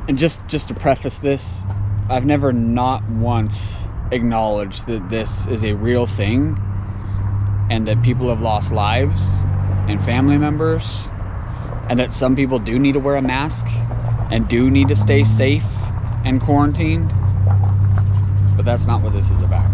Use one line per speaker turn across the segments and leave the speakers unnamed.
And just to preface this, I've never not once acknowledged that this is a real thing and that people have lost lives and family members, and that some people do need to wear a mask and do need to stay safe and quarantined. But that's not what this is about.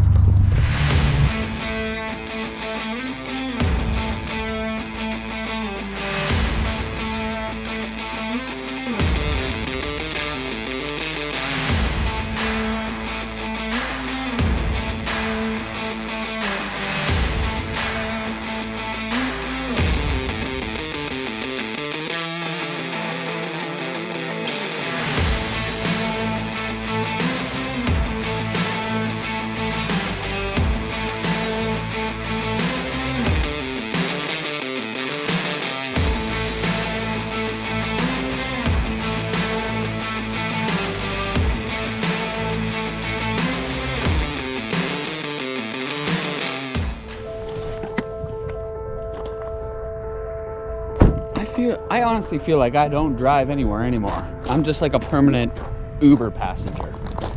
I honestly feel like I don't drive anywhere anymore. I'm just like a permanent Uber passenger.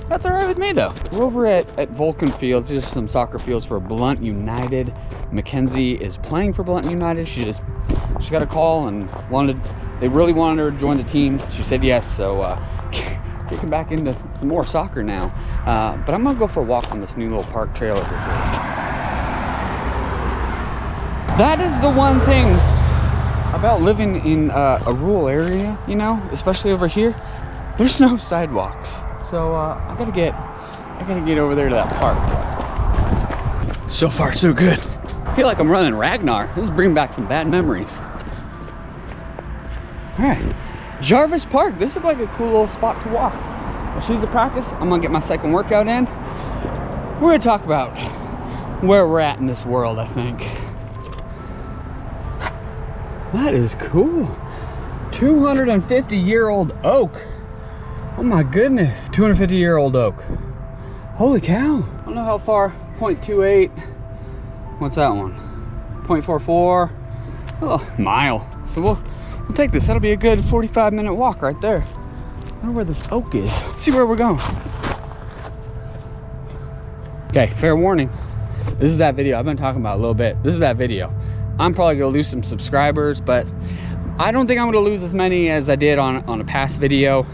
That's all right with me though. We're over at Vulcan Fields. There's some soccer fields for Blunt United. Mackenzie is playing for Blunt United. She got a call and they really wanted her to join the team. She said yes, so kicking back into some more soccer now. But I'm gonna go for a walk on this new little park trail over here. That is the one thing about living in a rural area, you know, especially over here. There's no sidewalks, so I gotta get over there to that park. So far, so good. I feel like I'm running Ragnar. This is bringing back some bad memories. All right, Jarvis Park. This looks like a cool little spot to walk. She's at practice. I'm gonna get my second workout in. We're gonna talk about where we're at in this world, I think. That is cool. 250-year-old oak. Oh my goodness. 250-year-old oak. Holy cow. I don't know how far. 0.28. What's that one? 0.44. Oh, mile. So we'll take this. That'll be a good 45-minute walk right there. I wonder where this oak is. Let's see where we're going. Okay, fair warning. This is that video I've been talking about a little bit. This is that video. I'm probably gonna lose some subscribers, but I don't think I'm gonna lose as many as I did on a past video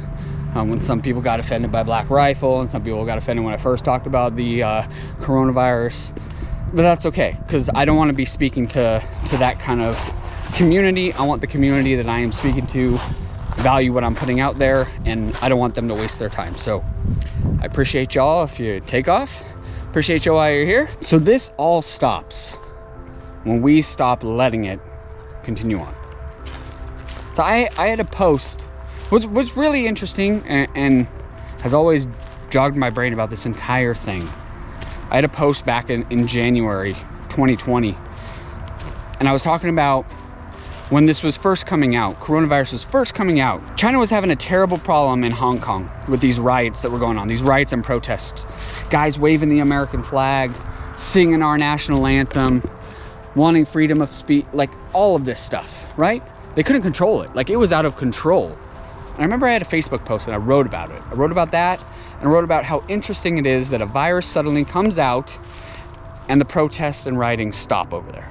when some people got offended by Black Rifle and some people got offended when I first talked about the coronavirus. But that's okay, because I don't want to be speaking to that kind of community. I want the community that I am speaking to value what I'm putting out there, and I don't want them to waste their time. So I appreciate y'all if you take off. Appreciate y'all while you're here. So this all stops when we stop letting it continue on. So I had a post. What's really interesting and has always jogged my brain about this entire thing. I had a post back in January 2020, and I was talking about when this was first coming out, coronavirus was first coming out. China was having a terrible problem in Hong Kong with these riots that were going on, these riots and protests. Guys waving the American flag, singing our national anthem, wanting freedom of speech, like all of this stuff, right? They couldn't control it. Like, it was out of control. And I remember I had a Facebook post and I wrote about it. I wrote about that, and I wrote about how interesting it is that a virus suddenly comes out and the protests and rioting stop over there.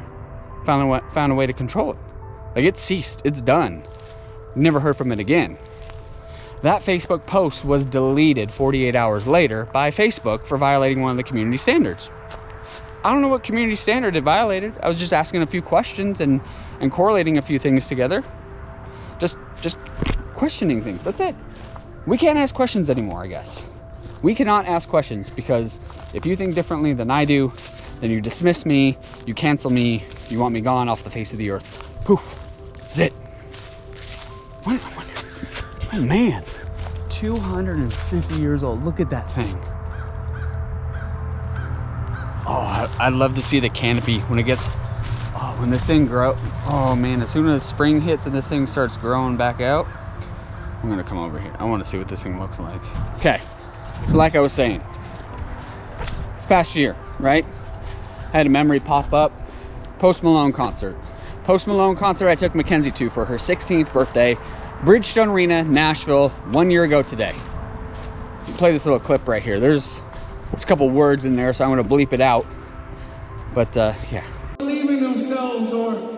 Found a way to control it. Like, it ceased, it's done. Never heard from it again. That Facebook post was deleted 48 hours later by Facebook for violating one of the community standards. I don't know what community standard it violated. I was just asking a few questions and correlating a few things together. Just questioning things, that's it. We can't ask questions anymore, I guess. We cannot ask questions, because if you think differently than I do, then you dismiss me, you cancel me, you want me gone off the face of the earth. Poof, that's it. Oh man, 250 years old, look at that thing. Oh, I'd love to see the canopy when it gets, when this thing grows. Oh man, as soon as spring hits and this thing starts growing back out, I'm gonna come over here. I wanna see what this thing looks like. Okay, so like I was saying, this past year, right? I had a memory pop up, Post Malone concert. Post Malone concert I took Mackenzie to for her 16th birthday. Bridgestone Arena, Nashville, 1 year ago today. Play this little clip right here. There's a couple words in there, so I'm going to bleep it out. But yeah.
Believe in themselves, or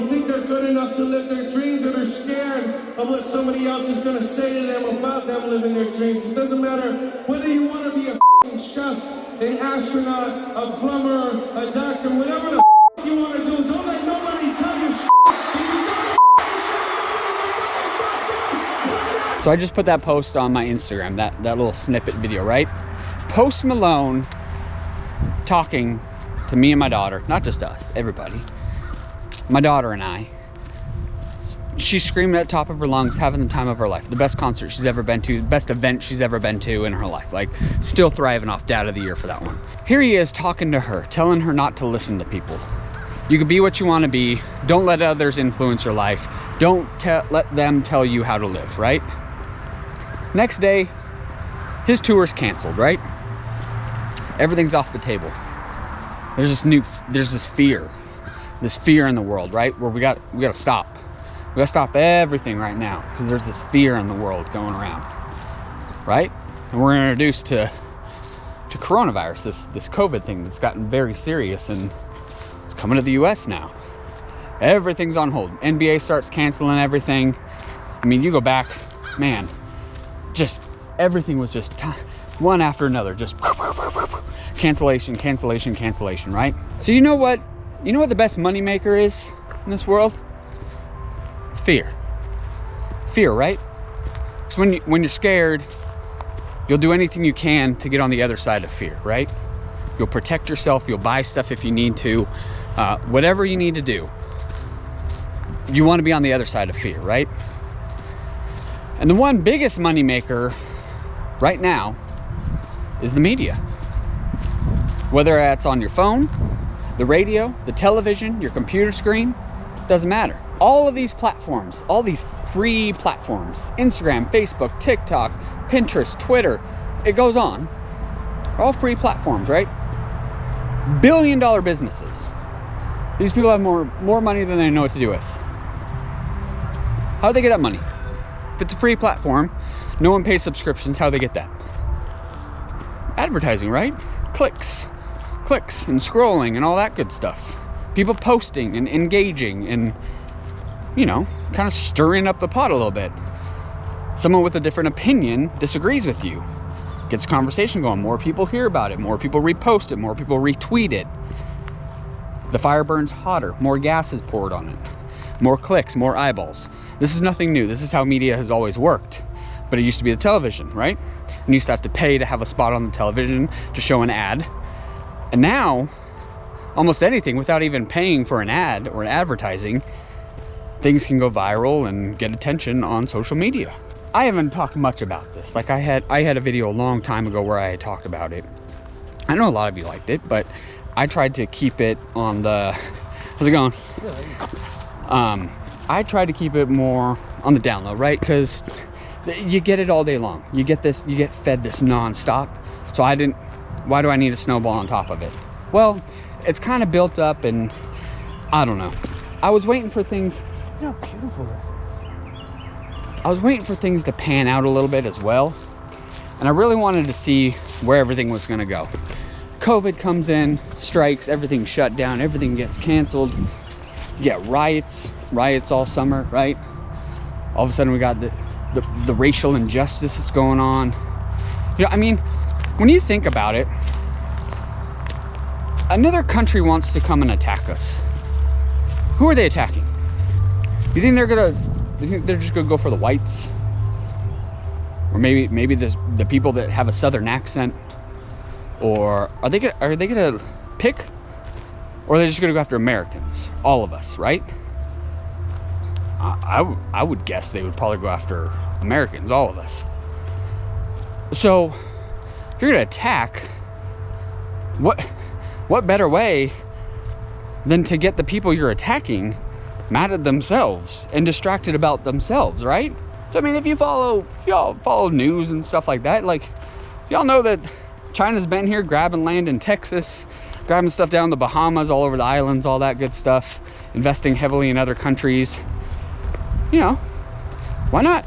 think they're good enough to live their dreams, or they're scared of what somebody else is going to say to them about them living their dreams. It doesn't matter whether you want to be a chef, an astronaut, a plumber, a doctor, whatever the you want to do. Don't let nobody tell you
So I just put that post on my Instagram, that little snippet video, right? Post Malone talking to me and my daughter, not just us, everybody. My daughter and I. She's screaming at the top of her lungs, having the time of her life. The best concert she's ever been to, the best event she's ever been to in her life. Like, still thriving off Dad of the Year for that one. Here he is talking to her, telling her not to listen to people. You can be what you want to be. Don't let others influence your life. Don't let them tell you how to live, right? Next day, his tour's canceled, right? Everything's off the table. There's this fear in the world, right? Where we got to stop. We got to stop everything right now because there's this fear in the world going around, right? And we're introduced to coronavirus, this COVID thing that's gotten very serious, and it's coming to the U.S. now. Everything's on hold. NBA starts canceling everything. I mean, you go back, man, just everything was just one after another, just cancellation, right? So you know what the best money maker is in this world? It's fear, right? Because when you're scared, you'll do anything you can to get on the other side of fear, right? You'll protect yourself, you'll buy stuff if you need to, whatever you need to do. You want to be on the other side of fear, right? And the one biggest money maker right now is the media. Whether that's on your phone, the radio, the television, your computer screen, doesn't matter. All of these platforms, all these free platforms, Instagram, Facebook, TikTok, Pinterest, Twitter, it goes on. They're all free platforms, right? Billion-dollar businesses. These people have more money than they know what to do with. How do they get that money? If it's a free platform, no one pays subscriptions, how do they get that? Advertising, right? Clicks and scrolling and all that good stuff. People posting and engaging and, kind of stirring up the pot a little bit. Someone with a different opinion disagrees with you. Gets conversation going. More people hear about it. More people repost it. More people retweet it. The fire burns hotter. More gas is poured on it. More clicks, more eyeballs. This is nothing new. This is how media has always worked. But it used to be the television, right? And you used to have to pay to have a spot on the television to show an ad. And now, almost anything without even paying for an ad or an advertising, things can go viral and get attention on social media. I haven't talked much about this. Like I had a video a long time ago where I had talked about it. I know a lot of you liked it, but I tried to keep it on the, how's it going? I tried to keep it more on the down low, right? Because you get it all day long. You get fed this nonstop. So why do I need a snowball on top of it? Well, it's kind of built up and I don't know. I was waiting for things, how beautiful this is. I was waiting for things to pan out a little bit as well. And I really wanted to see where everything was gonna go. COVID comes in, strikes, everything's shut down, everything gets canceled. You get riots all summer, right? All of a sudden we got the racial injustice that's going on. I mean, when you think about it, another country wants to come and attack us. Who are they attacking? You think they're just gonna go for the whites? Or maybe the people that have a southern accent? Or are they gonna pick? Or are they just gonna go after Americans? All of us, right? I would guess they would probably go after Americans, all of us. So if you're gonna attack, what better way than to get the people you're attacking mad at themselves and distracted about themselves, right? So I mean, if y'all follow news and stuff like that, like y'all know that China's been here grabbing land in Texas, grabbing stuff down in the Bahamas, all over the islands, all that good stuff, investing heavily in other countries. Why not?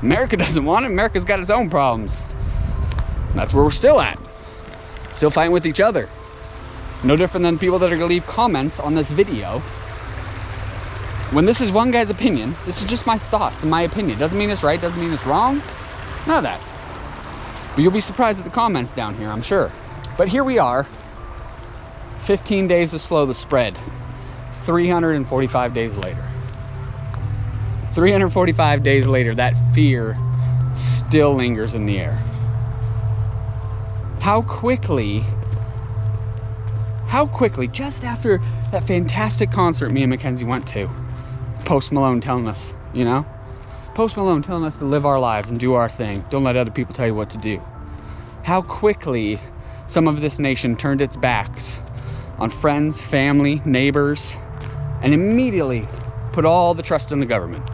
America doesn't want it. America's got its own problems. And that's where we're still at. Still fighting with each other. No different than people that are gonna leave comments on this video. When this is one guy's opinion, this is just my thoughts and my opinion. Doesn't mean it's right, doesn't mean it's wrong. None of that. But you'll be surprised at the comments down here, I'm sure. But here we are, 15 days to slow the spread, 345 days later. 345 days later, that fear still lingers in the air. How quickly, just after that fantastic concert me and Mackenzie went to, Post Malone telling us, you know? Post Malone telling us to live our lives and do our thing. Don't let other people tell you what to do. How quickly some of this nation turned its backs on friends, family, neighbors, and immediately put all the trust in the government.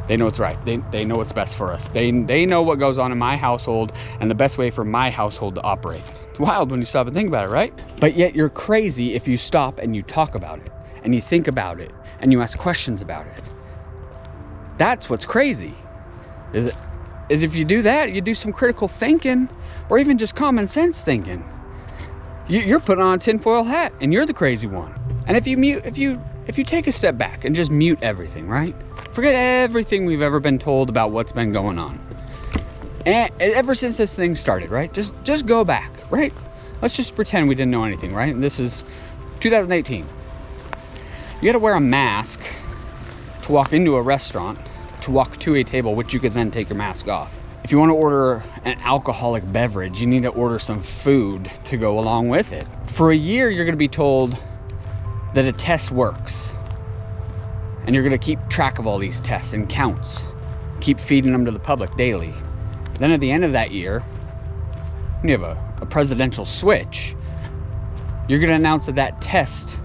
They know what's right. They know what's best for us. They know what goes on in my household and the best way for my household to operate. It's wild when you stop and think about it, right? But yet you're crazy if you stop and you talk about it and you think about it and you ask questions about it. That's what's crazy. Is if you do that, you do some critical thinking or even just common sense thinking. You're putting on a tinfoil hat and you're the crazy one. And if you take a step back and just mute everything, right? Forget everything we've ever been told about what's been going on. And ever since this thing started, right? Just go back, right? Let's just pretend we didn't know anything, right? And this is 2018. You gotta wear a mask to walk into a restaurant, to walk to a table, which you could then take your mask off. If you want to order an alcoholic beverage, you need to order some food to go along with it. For a year, you're gonna be told that a test works. And you're gonna keep track of all these tests and counts. Keep feeding them to the public daily. Then at the end of that year, when you have a presidential switch, you're gonna announce that that test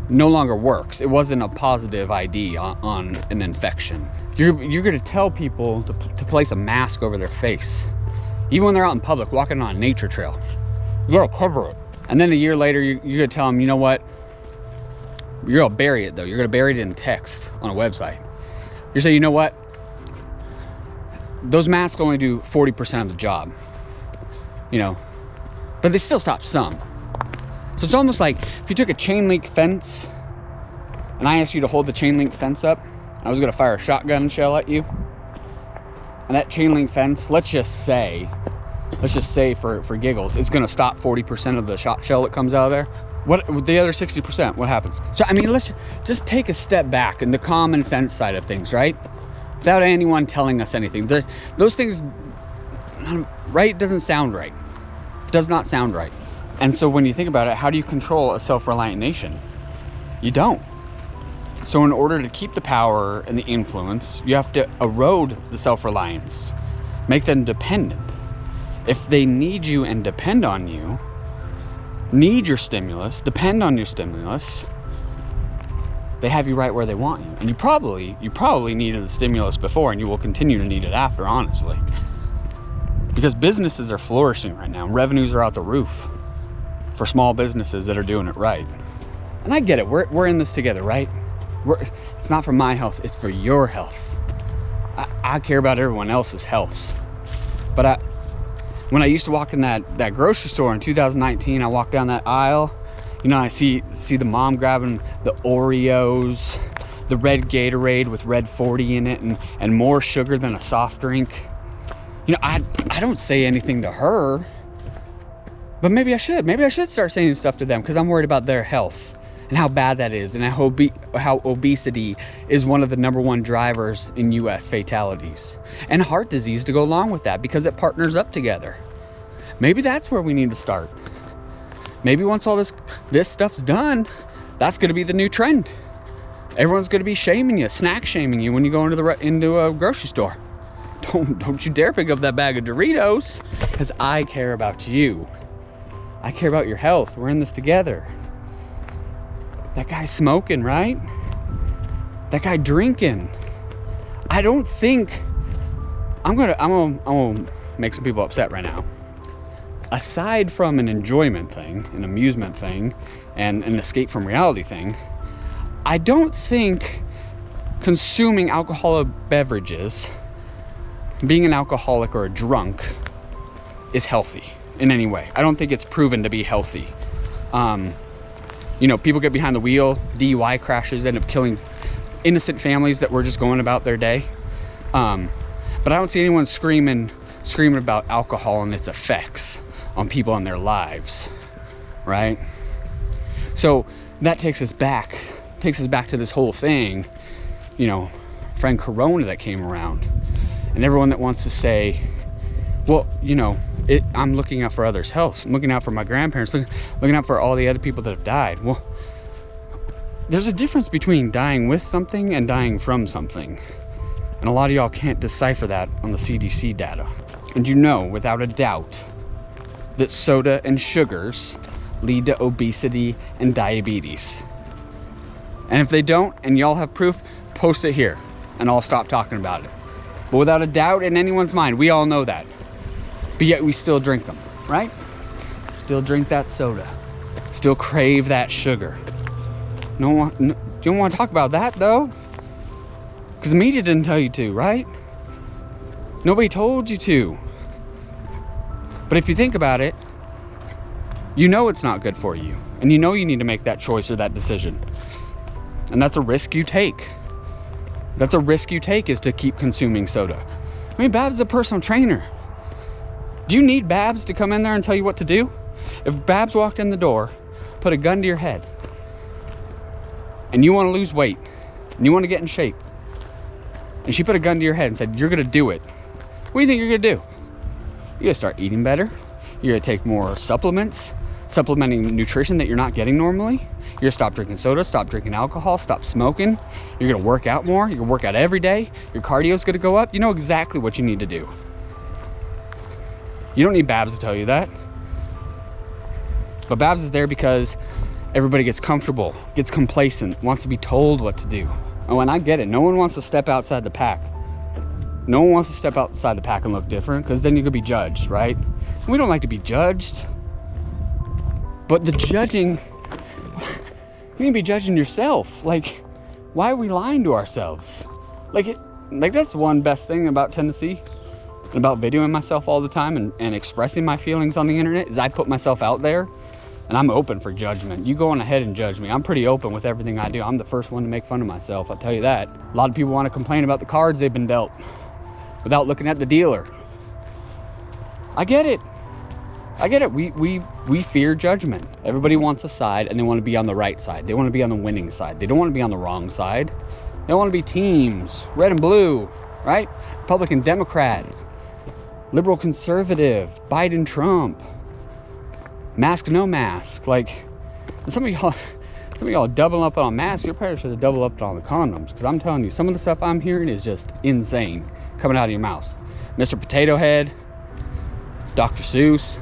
no longer works. It wasn't a positive ID on an infection. You're gonna tell people to place a mask over their face. Even when they're out in public, walking on a nature trail. You gotta cover it. And then a year later, you're gonna tell them, you know what? You're gonna bury it though. You're gonna bury it in text on a website. You're saying, you know what? Those masks only do 40% of the job, you know, but they still stop some. So it's almost like if you took a chain link fence and I asked you to hold the chain link fence up, I was gonna fire a shotgun shell at you. And that chain link fence, let's just say for giggles, it's gonna stop 40% of the shot shell that comes out of there. What with the other 60%, what happens? So I mean, let's just take a step back in the common sense side of things, right? Without anyone telling us anything. Those things, right, doesn't sound right. Does not sound right. And so when you think about it, how do you control a self-reliant nation? You don't. So in order to keep the power and the influence, you have to erode the self-reliance, make them dependent. If they need you and depend on you, need your stimulus, depend on your stimulus, they have you right where they want you. And you probably needed the stimulus before, and you will continue to need it after, honestly. Because businesses are flourishing right now. Revenues are out the roof for small businesses that are doing it right. And I get it, we're in this together, right? It's not for my health, it's for your health. I care about everyone else's health. But when I used to walk in that grocery store in 2019, I walked down that aisle, you know, I see the mom grabbing the Oreos, the red Gatorade with red 40 in it, and more sugar than a soft drink. You know, I don't say anything to her, but maybe I should. Maybe I should start saying stuff to them because I'm worried about their health and how bad that is, and how obesity is one of the #1 drivers in US fatalities, and heart disease to go along with that because it partners up together. Maybe that's where we need to start. Maybe once all this stuff's done, that's gonna be the new trend. Everyone's gonna be shaming you, snack shaming you when you go into a grocery store. Don't you dare pick up that bag of Doritos, because I care about you. I care about your health. We're in this together. That guy smoking, right? That guy drinking. I don't think I'm gonna make some people upset right now. Aside from an enjoyment thing, an amusement thing, and an escape from reality thing, I don't think consuming alcoholic beverages, being an alcoholic or a drunk, is healthy in any way. I don't think it's proven to be healthy. You know, people get behind the wheel, DUI crashes end up killing innocent families that were just going about their day. But I don't see anyone screaming about alcohol and its effects on people and their lives, right? So that takes us back to this whole thing, you know, friend Corona that came around, and everyone that wants to say, well, you know, I'm looking out for others' health. I'm looking out for my grandparents, looking out for all the other people that have died. Well, there's a difference between dying with something and dying from something. And a lot of y'all can't decipher that on the CDC data. And you know, without a doubt, that soda and sugars lead to obesity and diabetes. And if they don't, and y'all have proof, post it here, and I'll stop talking about it. But without a doubt in anyone's mind, we all know that. But yet we still drink them, right? Still drink that soda. Still crave that sugar. You don't want to talk about that though, because the media didn't tell you to, right? Nobody told you to. But if you think about it, you know it's not good for you, and you know you need to make that choice or that decision. And that's a risk you take. That's a risk you take, is to keep consuming soda. I mean, Babs is a personal trainer. Do you need Babs to come in there and tell you what to do? If Babs walked in the door, put a gun to your head, and you want to lose weight, and you want to get in shape, and she put a gun to your head and said, you're going to do it, what do you think you're going to do? You're going to start eating better. You're going to take more supplements, supplementing nutrition that you're not getting normally. You're going to stop drinking soda, stop drinking alcohol, stop smoking. You're going to work out more. You're going to work out every day. Your cardio is going to go up. You know exactly what you need to do. You don't need Babs to tell you that. But Babs is there because everybody gets comfortable, gets complacent, wants to be told what to do. Oh, and I get it. No one wants to step outside the pack. No one wants to step outside the pack and look different, because then you could be judged, right? We don't like to be judged. But the judging, you need to be judging yourself. Like, why are we lying to ourselves? Like that's one best thing about Tennessee, and about videoing myself all the time and expressing my feelings on the internet, is I put myself out there, and I'm open for judgment. You go on ahead and judge me. I'm pretty open with everything I do. I'm the first one to make fun of myself, I'll tell you that. A lot of people want to complain about the cards they've been dealt without looking at the dealer. I get it. I get it. We fear judgment. Everybody wants a side, and they want to be on the right side. They want to be on the winning side. They don't want to be on the wrong side. They don't want to be teams, red and blue, right? Republican, Democrat, liberal, conservative, Biden, Trump, mask, no mask. Like, some of y'all double up on masks. Your parents should have doubled up on the condoms, because I'm telling you, some of the stuff I'm hearing is just insane coming out of your mouth. Mr. Potato Head, Dr. Seuss.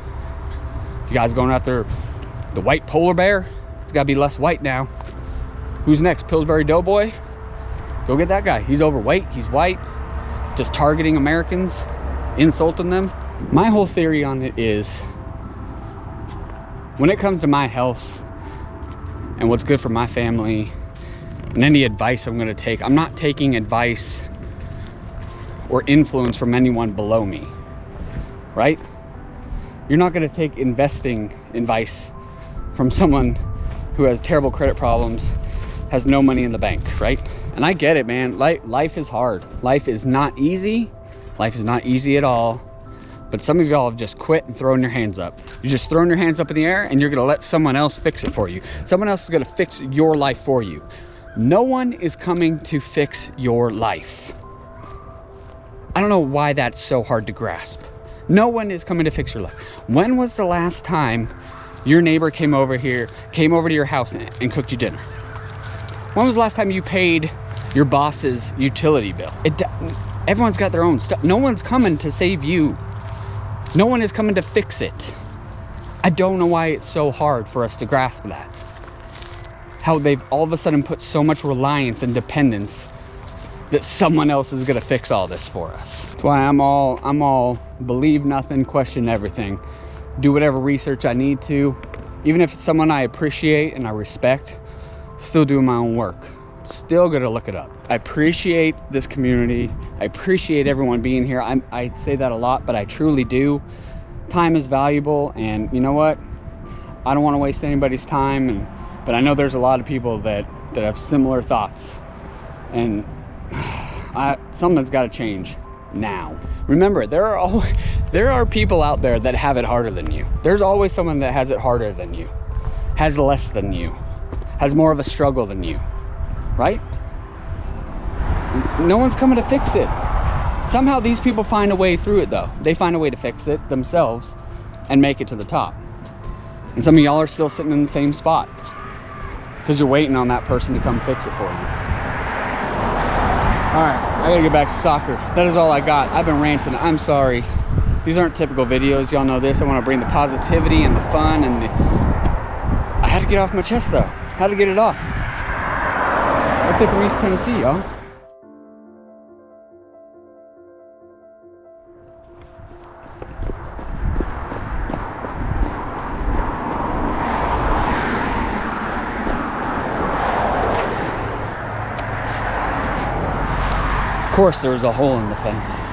You guys going after the white polar bear? It's got to be less white now. Who's next? Pillsbury Doughboy? Go get that guy. He's overweight. He's white. Just targeting Americans, insulting them. My whole theory on it is, when it comes to my health and what's good for my family and any advice I'm going to take, I'm not taking advice or influence from anyone below me, right? You're not going to take investing advice from someone who has terrible credit problems, has no money in the bank, right? And I get it, man. Life is hard. Life is not easy. Life is not easy at all. But some of y'all have just quit and thrown your hands up. You're just throwing your hands up in the air, and you're going to let someone else fix it for you. Someone else is going to fix your life for you. No one is coming to fix your life. I don't know why that's so hard to grasp. No one is coming to fix your life. When was the last time your neighbor came over to your house and cooked you dinner? When was the last time you paid your boss's utility bill? Everyone's got their own stuff. No one's coming to save you. No one is coming to fix it. I don't know why it's so hard for us to grasp that. How they've all of a sudden put so much reliance and dependence that someone else is gonna fix all this for us. That's why I'm all believe nothing, question everything. Do whatever research I need to. Even if it's someone I appreciate and I respect, still doing my own work. Still gonna look it up. I appreciate this community. I appreciate everyone being here. I say that a lot, but I truly do. Time is valuable, and you know what? I don't want to waste anybody's time, but I know there's a lot of people that have similar thoughts, and something's got to change now. Remember, there are people out there that have it harder than you. There's always someone that has it harder than you, has less than you, has more of a struggle than you, right? No one's coming to fix it. Somehow these people find a way through it, though. They find a way to fix it themselves and make it to the top. And some of y'all are still sitting in the same spot because you're waiting on that person to come fix it for you. All right, I gotta get back to soccer. That is all I got. I've been ranting. I'm sorry. These aren't typical videos. Y'all know this. I want to bring the positivity and the fun and I had to get off my chest, though. Had to get it off. That's it from East Tennessee, y'all. Of course, there was a hole in the fence.